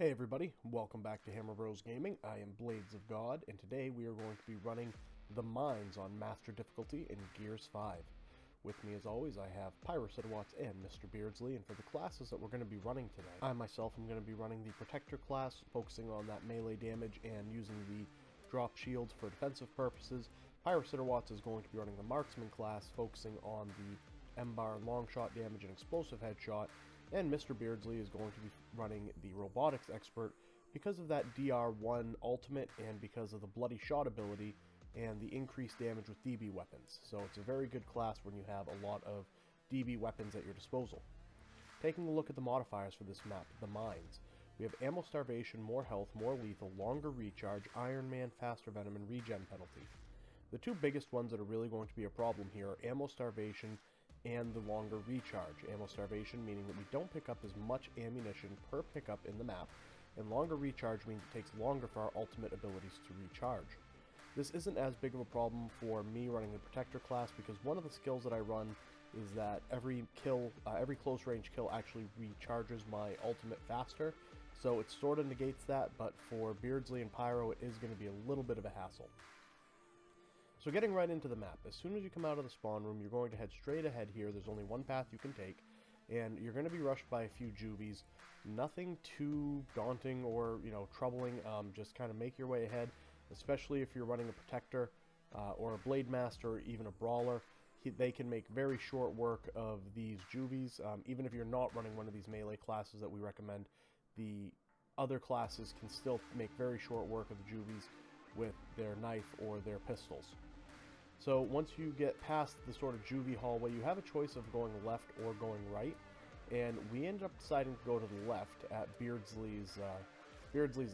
Hey everybody, welcome back to Hammer Bros Gaming. I am Blades of God, and today we are going to be running the mines on Master Difficulty in Gears 5. With me as always, I have Pyrocidawats and Mr. Beardsley, and for the classes that we're going to be running today, I myself am going to be running the Protector class, focusing on that melee damage and using the drop shields for defensive purposes. Pyrocidawats is going to be running the Marksman class, focusing on the M-bar and long shot damage and explosive headshot. And Mr. Beardsley is going to be running the Robotics Expert because of that DR1 ultimate and because of the Bloody Shot ability and the increased damage with DB weapons. So it's a very good class when you have a lot of DB weapons at your disposal. Taking a look at the modifiers for this map, the mines. We have Ammo Starvation, More Health, More Lethal, Longer Recharge, Iron Man, Faster Venom, and Regen Penalty. The two biggest ones that are really going to be a problem here are Ammo Starvation and the Longer Recharge. Ammo Starvation meaning that we don't pick up as much ammunition per pickup in the map, and Longer Recharge means it takes longer for our ultimate abilities to recharge. This isn't as big of a problem for me running the Protector class because one of the skills that I run is that every close range kill actually recharges my ultimate faster, so it sort of negates that, but for Beardsley and Pyro it is going to be a little bit of a hassle. So getting right into the map, as soon as you come out of the spawn room, you're going to head straight ahead here. There's only one path you can take, and you're going to be rushed by a few Juvies. Nothing too daunting or, troubling. Just kind of make your way ahead, especially if you're running a Protector or a Blade Master or even a Brawler. They can make very short work of these Juvies. Even if you're not running one of these melee classes that we recommend, the other classes can still make very short work of the Juvies with their knife or their pistols. So once you get past the sort of juvie hallway, you have a choice of going left or going right, and we ended up deciding to go to the left at Beardsley's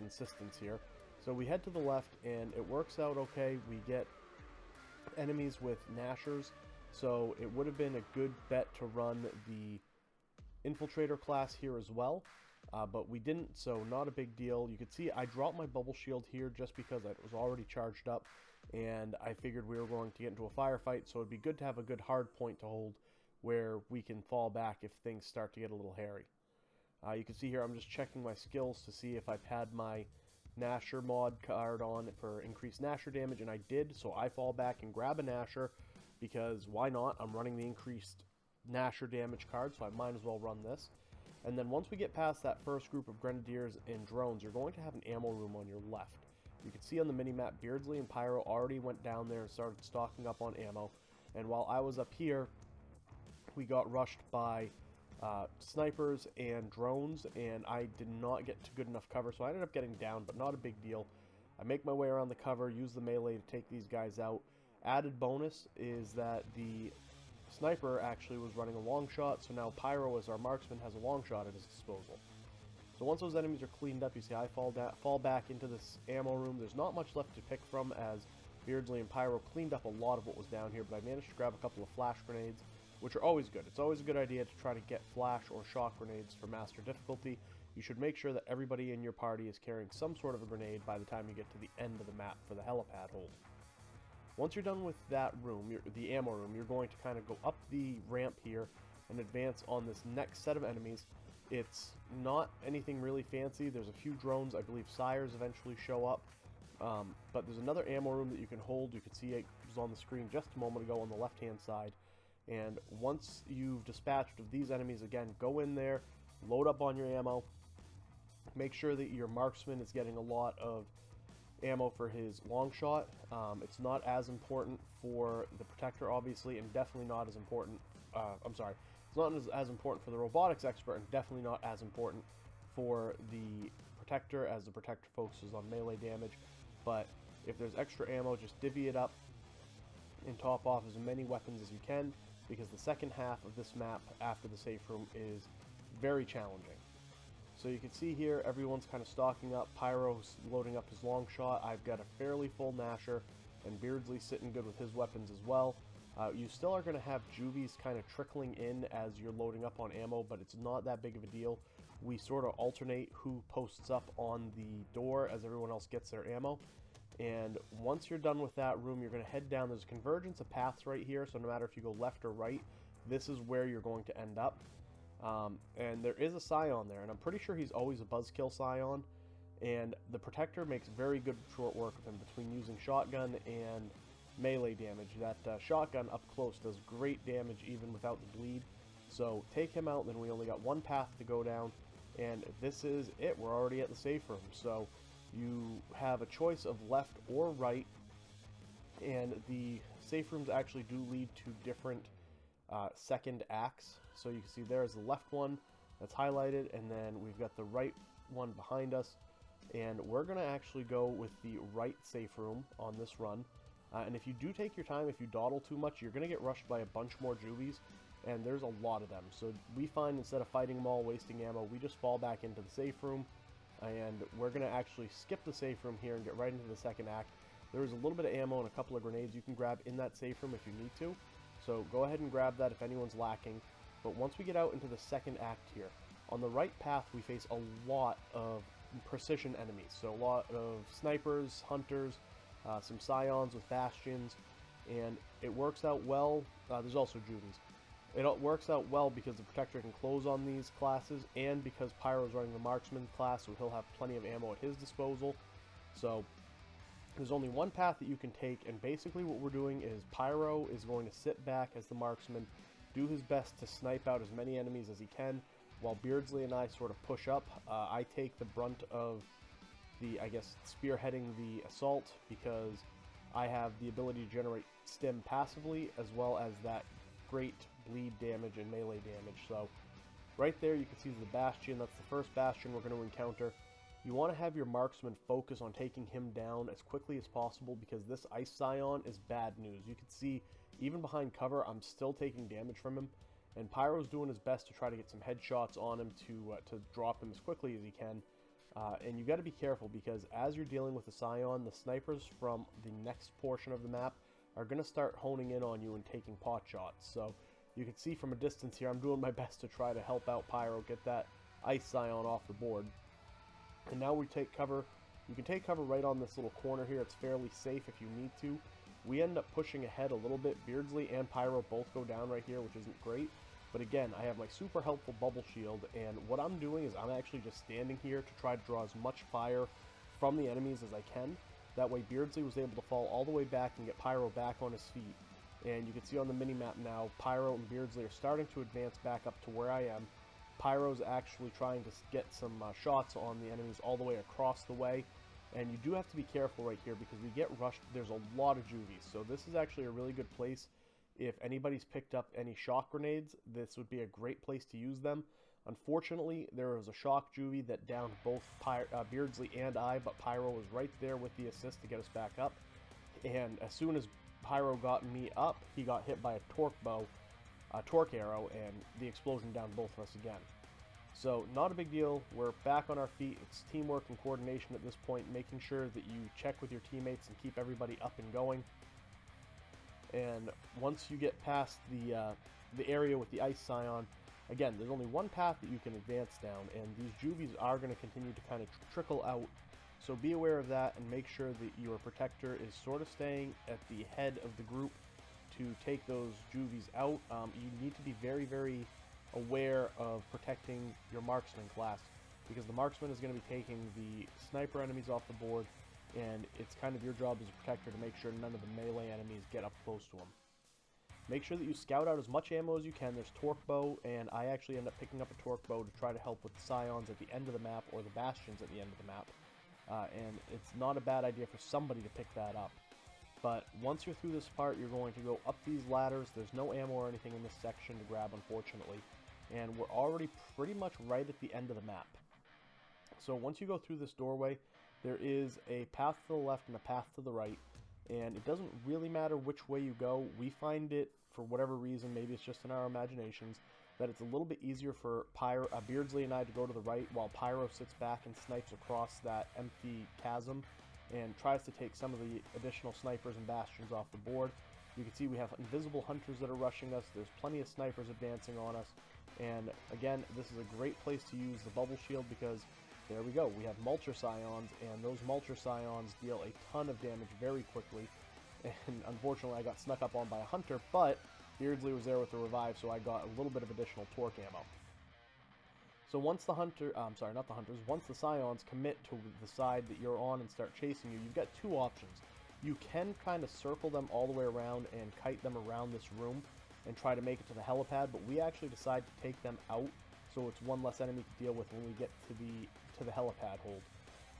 insistence here. So we head to the left, and it works out okay. We get enemies with Nashers, so it would have been a good bet to run the Infiltrator class here as well. But we didn't, so not a big deal. You could see I dropped my bubble shield here just because it was already charged up, and I figured we were going to get into a firefight, so it'd be good to have a good hard point to hold where we can fall back if things start to get a little hairy. You can see here I'm just checking my skills to see if I've had my Nasher mod card on for increased Nasher damage, and I did, so I fall back and grab a Nasher because why not? I'm running the increased Nasher damage card, so I might as well run this. And then once we get past that first group of Grenadiers and drones, you're going to have an ammo room on your left. You can see on the minimap, Beardsley and Pyro already went down there and started stocking up on ammo. And while I was up here, we got rushed by snipers and drones, and I did not get to good enough cover, so I ended up getting down, but not a big deal. I make my way around the cover, use the melee to take these guys out. Added bonus is that the Sniper actually was running a long shot, so now Pyro, as our marksman, has a long shot at his disposal. So once those enemies are cleaned up, you see I fall back into this ammo room. There's not much left to pick from as Beardsley and Pyro cleaned up a lot of what was down here, but I managed to grab a couple of flash grenades, which are always good. It's always a good idea to try to get flash or shock grenades for Master Difficulty. You should make sure that everybody in your party is carrying some sort of a grenade by the time you get to the end of the map for the Helipad hold. Once you're done with that room, the ammo room, you're going to kind of go up the ramp here and advance on this next set of enemies. It's not anything really fancy. There's a few drones. I believe Sires eventually show up. But there's another ammo room that you can hold. You can see it was on the screen just a moment ago on the left-hand side. And once you've dispatched of these enemies, again, go in there, load up on your ammo. Make sure that your marksman is getting a lot of ammo for his long shot. It's not as important for the Protector, obviously, and definitely not as important. It's not as important for the Robotics Expert, and definitely not as important for the Protector, as the Protector focuses on melee damage. But if there's extra ammo, just divvy it up and top off as many weapons as you can, because the second half of this map after the safe room is very challenging. So you can see here, everyone's kind of stocking up. Pyro's loading up his long shot. I've got a fairly full Nasher, and Beardsley's sitting good with his weapons as well. You still are going to have Juvies kind of trickling in as you're loading up on ammo, but it's not that big of a deal. We sort of alternate who posts up on the door as everyone else gets their ammo. And once you're done with that room, you're going to head down. There's a convergence of paths right here, so no matter if you go left or right, this is where you're going to end up. And there is a Scion there, and I'm pretty sure he's always a buzzkill Scion. And the Protector makes very good short work of him between using shotgun and melee damage. That shotgun up close does great damage even without the bleed. So take him out, then we only got one path to go down, and this is it. We're already at the safe room. So you have a choice of left or right, and the safe rooms actually do lead to different second acts. So you can see there's the left one that's highlighted, and then we've got the right one behind us. And we're going to actually go with the right safe room on this run. And if you do take your time, if you dawdle too much, you're going to get rushed by a bunch more Juvies, and there's a lot of them. So we find instead of fighting them all, wasting ammo, we just fall back into the safe room, and we're going to actually skip the safe room here and get right into the second act. There is a little bit of ammo and a couple of grenades you can grab in that safe room if you need to. So go ahead and grab that if anyone's lacking. But once we get out into the second act here, on the right path we face a lot of precision enemies. So a lot of snipers, hunters, some Scions with Bastions, and it works out well. There's also Juvies. It works out well because the Protector can close on these classes, and because Pyro's running the Marksman class, so he'll have plenty of ammo at his disposal. So there's only one path that you can take, and basically what we're doing is Pyro is going to sit back as the Marksman, do his best to snipe out as many enemies as he can, while Beardsley and I sort of push up. I take the brunt of the, I guess, spearheading the assault, because I have the ability to generate stim passively, as well as that great bleed damage and melee damage. So right there you can see the Bastion. That's the first Bastion we're going to encounter. You want to have your Marksman focus on taking him down as quickly as possible, because this Ice Scion is bad news. You can see even behind cover I'm still taking damage from him, and Pyro's doing his best to try to get some headshots on him to drop him as quickly as he can. And you got to be careful, because as you're dealing with the Scion, the snipers from the next portion of the map are going to start honing in on you and taking pot shots. So you can see from a distance here, I'm doing my best to try to help out Pyro get that Ice Scion off the board. And now we take cover. You can take cover right on this little corner here. It's fairly safe if you need to. We end up pushing ahead a little bit. Beardsley and Pyro both go down right here, which isn't great. But again, I have my super helpful bubble shield, and what I'm doing is I'm actually just standing here to try to draw as much fire from the enemies as I can. That way Beardsley was able to fall all the way back and get Pyro back on his feet. And you can see on the minimap now, Pyro and Beardsley are starting to advance back up to where I am. Pyro's actually trying to get some shots on the enemies all the way across the way. And you do have to be careful right here, because we get rushed. There's a lot of Juvies, so this is actually a really good place. If anybody's picked up any shock grenades, this would be a great place to use them. Unfortunately, there was a shock Juvie that downed both Beardsley and I, but Pyro was right there with the assist to get us back up. And as soon as Pyro got me up, he got hit by a torque arrow, and the explosion downed both of us again. So not a big deal. We're back on our feet. It's teamwork and coordination at this point, making sure that you check with your teammates and keep everybody up and going. And once you get past the area with the Ice Scion, again, there's only one path that you can advance down, and these Juvies are going to continue to kind of trickle out. So be aware of that, and make sure that your Protector is sort of staying at the head of the group to take those Juvies out. You need to be very, very aware of protecting your Marksman class, because the Marksman is going to be taking the sniper enemies off the board, and it's kind of your job as a Protector to make sure none of the melee enemies get up close to them. Make sure that you scout out as much ammo as you can. There's Torque Bow, and I actually end up picking up a Torque Bow to try to help with the Scions at the end of the map, or the Bastions at the end of the map. And it's not a bad idea for somebody to pick that up. But once you're through this part, you're going to go up these ladders. There's no ammo or anything in this section to grab, unfortunately. And we're already pretty much right at the end of the map. So once you go through this doorway, there is a path to the left and a path to the right. And it doesn't really matter which way you go. We find it, for whatever reason, maybe it's just in our imaginations, that it's a little bit easier for Beardsley and I to go to the right, while Pyro sits back and snipes across that empty chasm and tries to take some of the additional snipers and Bastions off the board. You can see we have invisible hunters that are rushing us. There's plenty of snipers advancing on us. And again, this is a great place to use the bubble shield, because there we go. We have Mulcher Scions, and those Mulcher Scions deal a ton of damage very quickly. And unfortunately, I got snuck up on by a hunter, but Beardsley was there with the revive, so I got a little bit of additional torque ammo. So once the hunter, sorry, not the hunters, once the Scions commit to the side that you're on and start chasing you, you've got two options. You can kind of circle them all the way around and kite them around this room and try to make it to the helipad, but we actually decide to take them out, so it's one less enemy to deal with when we get to the helipad hold.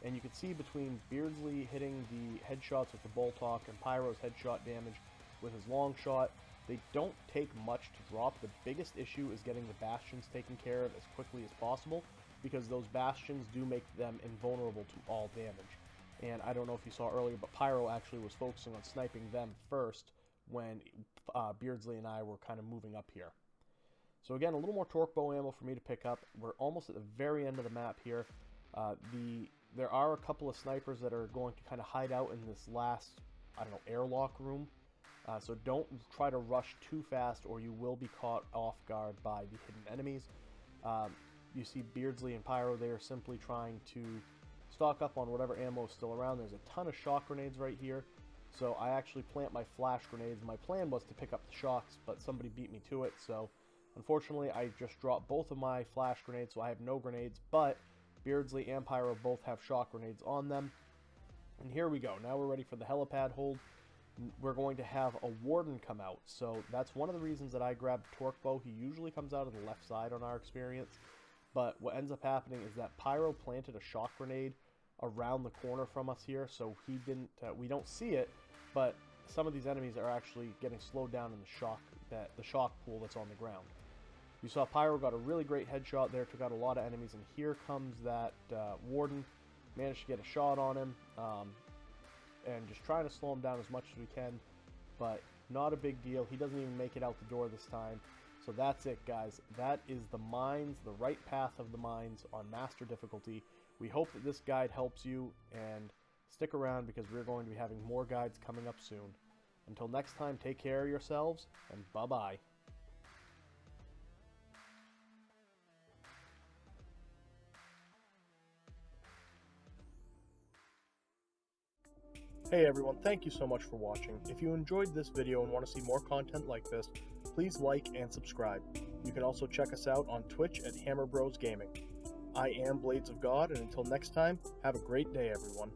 And you can see between Beardsley hitting the headshots with the Boltok and Pyro's headshot damage with his long shot, they don't take much to drop. The biggest issue is getting the Bastions taken care of as quickly as possible, because those Bastions do make them invulnerable to all damage. And I don't know if you saw earlier, but Pyro actually was focusing on sniping them first when Beardsley and I were kind of moving up here. So again, a little more torque bow ammo for me to pick up. We're almost at the very end of the map here. There are a couple of snipers that are going to kind of hide out in this last, I don't know, airlock room. So don't try to rush too fast or you will be caught off guard by the hidden enemies. You see Beardsley and Pyro, they are simply trying to stock up on whatever ammo is still around. There's a ton of shock grenades right here. So I actually plant my flash grenades. My plan was to pick up the shocks, but somebody beat me to it. So unfortunately, I just dropped both of my flash grenades, so I have no grenades. But Beardsley and Pyro both have shock grenades on them. And here we go. Now we're ready for the helipad hold. We're going to have a Warden come out. So that's one of the reasons that I grabbed Torque Bow. He usually comes out on the left side on our experience. But what ends up happening is that Pyro planted a shock grenade around the corner from us here. So he didn't, we don't see it, but some of these enemies are actually getting slowed down in the shock pool that's on the ground. You saw Pyro got a really great headshot there, took out a lot of enemies, and here comes that Warden. Managed to get a shot on him, and just trying to slow him down as much as we can, but not a big deal. He doesn't even make it out the door this time. So that's it, guys. That is the mines, the right path of the mines on Master difficulty. We hope that this guide helps you, and stick around because we're going to be having more guides coming up soon. Until next time, take care of yourselves, and bye-bye. Hey everyone, thank you so much for watching. If you enjoyed this video and want to see more content like this, please like and subscribe. You can also check us out on Twitch at Hammer Bros Gaming. I am Blades of God, and until next time, have a great day everyone.